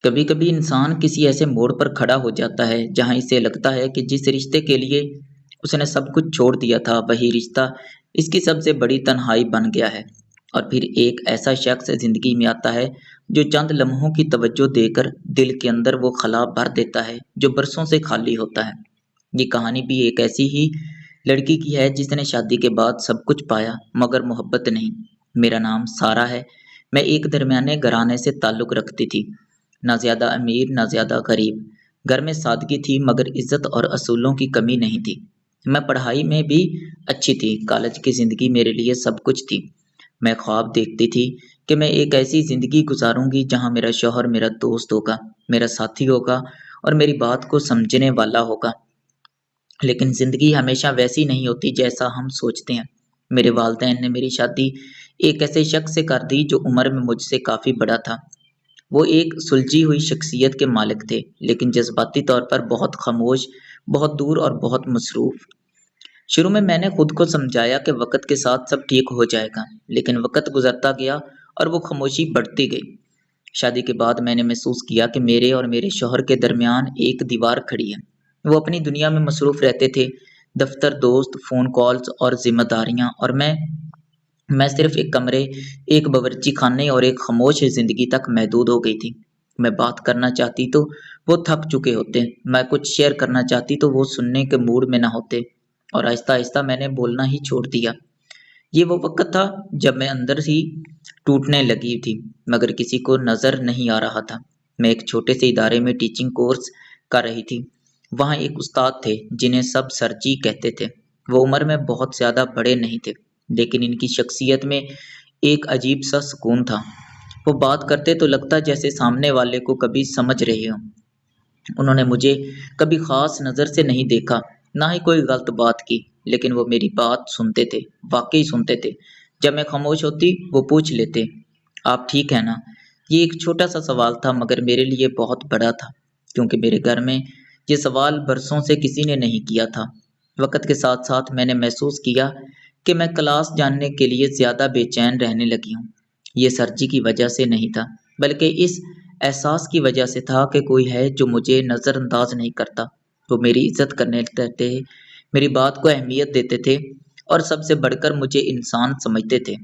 کبھی کبھی انسان کسی ایسے موڑ پر کھڑا ہو جاتا ہے جہاں اسے لگتا ہے کہ جس رشتے کے لیے اس نے سب کچھ چھوڑ دیا تھا وہی رشتہ اس کی سب سے بڑی تنہائی بن گیا ہے۔ اور پھر ایک ایسا شخص زندگی میں آتا ہے جو چند لمحوں کی توجہ دے کر دل کے اندر وہ خلا بھر دیتا ہے جو برسوں سے خالی ہوتا ہے۔ یہ کہانی بھی ایک ایسی ہی لڑکی کی ہے جس نے شادی کے بعد سب کچھ پایا مگر محبت نہیں۔ میرا نام سارا ہے۔ میں ایک درمیانے گھرانے سے تعلق رکھتی تھی، نہ زیادہ امیر نہ زیادہ غریب۔ گھر میں سادگی تھی مگر عزت اور اصولوں کی کمی نہیں تھی۔ میں پڑھائی میں بھی اچھی تھی، کالج کی زندگی میرے لیے سب کچھ تھی۔ میں خواب دیکھتی تھی کہ میں ایک ایسی زندگی گزاروں گی جہاں میرا شوہر میرا دوست ہوگا، میرا ساتھی ہوگا اور میری بات کو سمجھنے والا ہوگا۔ لیکن زندگی ہمیشہ ویسی نہیں ہوتی جیسا ہم سوچتے ہیں۔ میرے والدین نے میری شادی ایک ایسے شخص سے کر دی جو عمر میں مجھ سے کافی بڑا تھا۔ وہ ایک سلجھی ہوئی شخصیت کے مالک تھے لیکن جذباتی طور پر بہت خاموش، بہت دور اور بہت مصروف۔ شروع میں نے خود کو سمجھایا کہ وقت کے ساتھ سب ٹھیک ہو جائے گا، لیکن وقت گزرتا گیا اور وہ خاموشی بڑھتی گئی۔ شادی کے بعد میں نے محسوس کیا کہ میرے اور میرے شوہر کے درمیان ایک دیوار کھڑی ہے۔ وہ اپنی دنیا میں مصروف رہتے تھے، دفتر، دوست، فون کالز اور ذمہ داریاں، اور میں صرف ایک کمرے، ایک باورچی خانے اور ایک خاموش زندگی تک محدود ہو گئی تھی۔ میں بات کرنا چاہتی تو وہ تھک چکے ہوتے، میں کچھ شیئر کرنا چاہتی تو وہ سننے کے موڈ میں نہ ہوتے، اور آہستہ آہستہ میں نے بولنا ہی چھوڑ دیا۔ یہ وہ وقت تھا جب میں اندر ہی ٹوٹنے لگی تھی مگر کسی کو نظر نہیں آ رہا تھا۔ میں ایک چھوٹے سے ادارے میں ٹیچنگ کورس کر رہی تھی۔ وہاں ایک استاد تھے جنہیں سب سر جی کہتے تھے۔ وہ عمر میں بہت زیادہ بڑے نہیں تھے لیکن ان کی شخصیت میں ایک عجیب سا سکون تھا۔ وہ بات کرتے تو لگتا جیسے سامنے والے کو کبھی سمجھ رہے ہوں۔ انہوں نے مجھے کبھی خاص نظر سے نہیں دیکھا، نہ ہی کوئی غلط بات کی، لیکن وہ میری بات سنتے تھے، واقعی سنتے تھے۔ جب میں خاموش ہوتی وہ پوچھ لیتے، آپ ٹھیک ہے نا؟ یہ ایک چھوٹا سا سوال تھا مگر میرے لیے بہت بڑا تھا، کیونکہ میرے گھر میں یہ سوال برسوں سے کسی نے نہیں کیا تھا۔ وقت کے ساتھ ساتھ میں نے محسوس کیا کہ میں کلاس جاننے کے لیے زیادہ بے چین رہنے لگی ہوں۔ یہ سرجی کی وجہ سے نہیں تھا بلکہ اس احساس کی وجہ سے تھا کہ کوئی ہے جو مجھے نظر انداز نہیں کرتا۔ وہ میری عزت کرنے تھے، میری بات کو اہمیت دیتے تھے اور سب سے بڑھ کر مجھے انسان سمجھتے تھے۔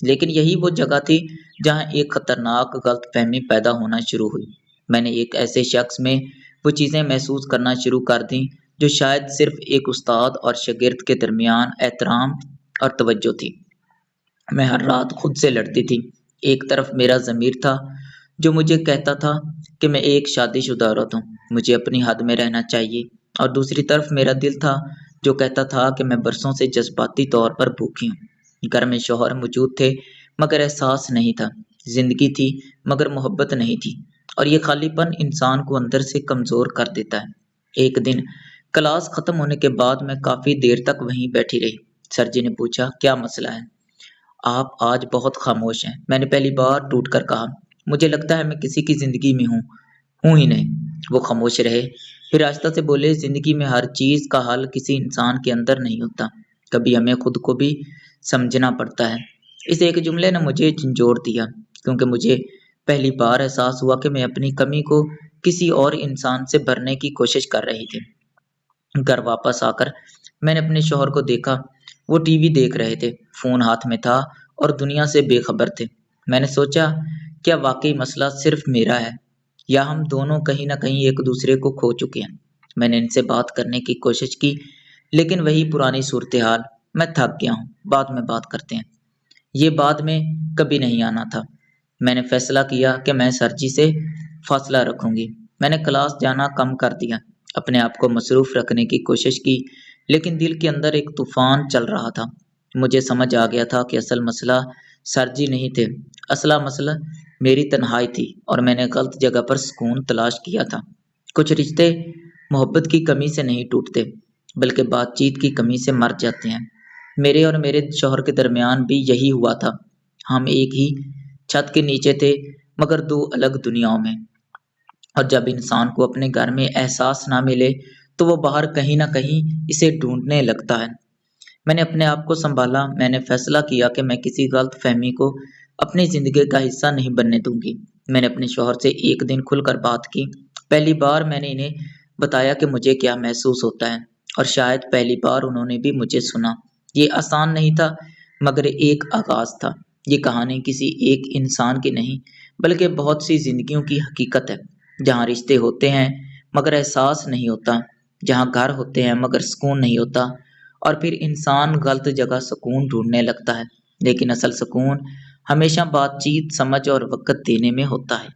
لیکن یہی وہ جگہ تھی جہاں ایک خطرناک غلط فہمی پیدا ہونا شروع ہوئی۔ میں نے ایک ایسے شخص میں وہ چیزیں محسوس کرنا شروع کر دیں جو شاید صرف ایک استاد اور شاگرد کے درمیان احترام اور توجہ تھی۔ میں ہر رات خود سے لڑتی تھی۔ ایک طرف میرا ضمیر تھا جو مجھے کہتا تھا کہ میں ایک شادی شدہ عورت ہوں، مجھے اپنی حد میں رہنا چاہیے، اور دوسری طرف میرا دل تھا جو کہتا تھا کہ میں برسوں سے جذباتی طور پر بھوکی ہوں۔ گھر میں شوہر موجود تھے مگر احساس نہیں تھا، زندگی تھی مگر محبت نہیں تھی، اور یہ خالی پن انسان کو اندر سے کمزور کر دیتا ہے۔ ایک دن کلاس ختم ہونے کے بعد میں کافی دیر تک وہیں بیٹھی رہی۔ سر جی نے پوچھا، کیا مسئلہ ہے؟ آپ آج بہت خاموش ہیں۔ میں نے پہلی بار ٹوٹ کر کہا، مجھے لگتا ہے میں کسی کی زندگی میں ہوں ہی نہیں۔ وہ خاموش رہے، پھر آہستہ سے بولے، زندگی میں ہر چیز کا حل کسی انسان کے اندر نہیں ہوتا، کبھی ہمیں خود کو بھی سمجھنا پڑتا ہے۔ اس ایک جملے نے مجھے جھنجھوڑ دیا کیونکہ مجھے پہلی بار احساس ہوا کہ میں اپنی کمی کو کسی اور انسان سے بھرنے کی کوشش کر رہی تھی۔ گھر واپس آ کر میں نے اپنے شوہر کو دیکھا، وہ ٹی وی دیکھ رہے تھے، فون ہاتھ میں تھا اور دنیا سے بے خبر تھے۔ میں نے سوچا، کیا واقعی مسئلہ صرف میرا ہے یا ہم دونوں کہیں نہ کہیں ایک دوسرے کو کھو چکے ہیں؟ میں نے ان سے بات کرنے کی کوشش کی لیکن وہی پرانی صورتحال، میں تھک گیا ہوں، بعد میں بات کرتے ہیں۔ یہ بعد میں کبھی نہیں آنا تھا۔ میں نے فیصلہ کیا کہ میں سر جی سے فاصلہ رکھوں گی۔ میں نے کلاس جانا کم کر دیا، اپنے آپ کو مصروف رکھنے کی کوشش کی، لیکن دل کے اندر ایک طوفان چل رہا تھا۔ مجھے سمجھ آ گیا تھا کہ اصل مسئلہ سر جی نہیں تھے، اصل مسئلہ میری تنہائی تھی، اور میں نے غلط جگہ پر سکون تلاش کیا تھا۔ کچھ رشتے محبت کی کمی سے نہیں ٹوٹتے بلکہ بات چیت کی کمی سے مر جاتے ہیں۔ میرے اور میرے شوہر کے درمیان بھی یہی ہوا تھا۔ ہم ایک ہی چھت کے نیچے تھے مگر دو الگ دنیاؤں میں، اور جب انسان کو اپنے گھر میں احساس نہ ملے تو وہ باہر کہیں نہ کہیں اسے ڈھونڈنے لگتا ہے۔ میں نے اپنے آپ کو سنبھالا، میں نے فیصلہ کیا کہ میں کسی غلط فہمی کو اپنی زندگی کا حصہ نہیں بننے دوں گی۔ میں نے اپنے شوہر سے ایک دن کھل کر بات کی۔ پہلی بار میں نے انہیں بتایا کہ مجھے کیا محسوس ہوتا ہے، اور شاید پہلی بار انہوں نے بھی مجھے سنا۔ یہ آسان نہیں تھا، مگر ایک آغاز تھا۔ یہ کہانی کسی ایک انسان کی نہیں، بلکہ بہت سی زندگیوں کی حقیقت ہے، جہاں رشتے ہوتے ہیں مگر احساس نہیں ہوتا، جہاں گھر ہوتے ہیں مگر سکون نہیں ہوتا، اور پھر انسان غلط جگہ سکون ڈھونڈنے لگتا ہے۔ لیکن اصل سکون ہمیشہ بات چیت، سمجھ اور وقت دینے میں ہوتا ہے۔